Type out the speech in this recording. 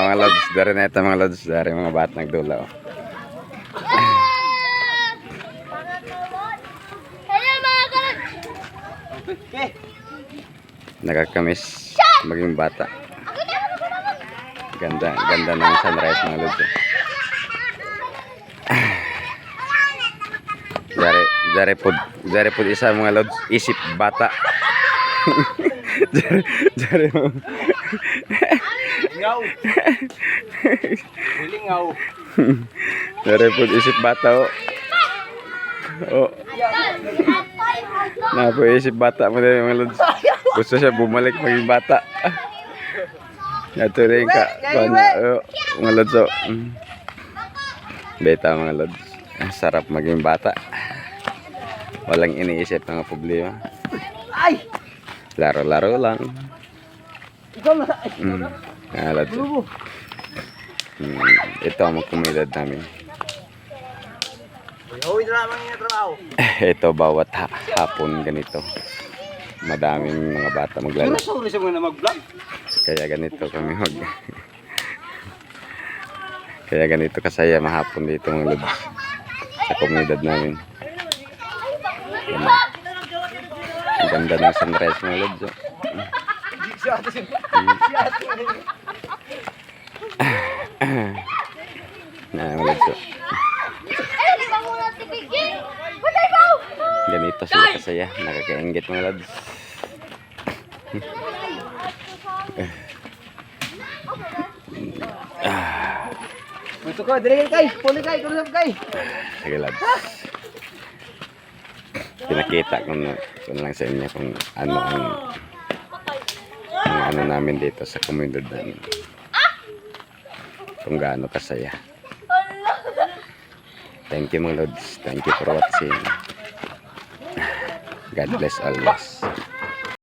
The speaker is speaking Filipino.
mga lods, dari na ito mga lods, dari mga bat nagdula. Oh. Nakakamis maging bata. Ganda, ganda ng sunrise mga lods. Dari po isa mga lods, isip bata. Dari mo. Ngaw. Really ngaw. Dari po isip bata oh. Oh. Na po isip bata mo din mga lods. Gusto siya bumalik maging bata. Ito rin ka. Oh, mga lods oh. Beta mga lods. Sarap maging bata. Walang iniisip mga problema. Ay! Laro-laro lang. Ikaw na. Lods. Ito ang komunidad namin. Uy, naman yung trabaho. Ito bawat hapon ganito. Madaming mga bata maglalaro. Sorry sa mga mag-vlog. Kaya ganito kami Kaya ganito kasaya mahapon dito mga lods. Sa komunidad namin. Ang ganda ng sunrise mga lods. Mga lods. Ganito sila kasaya. Nakakaingit mga lods. Gusto ko, dili kay, puli kay, kurusap kay. Sige lods. Pinakita ko lang sa inyo kung ano ang ano namin dito sa komunidad namin. Kung gaano kasaya. Thank you mga lods. Thank you for watching. God bless always.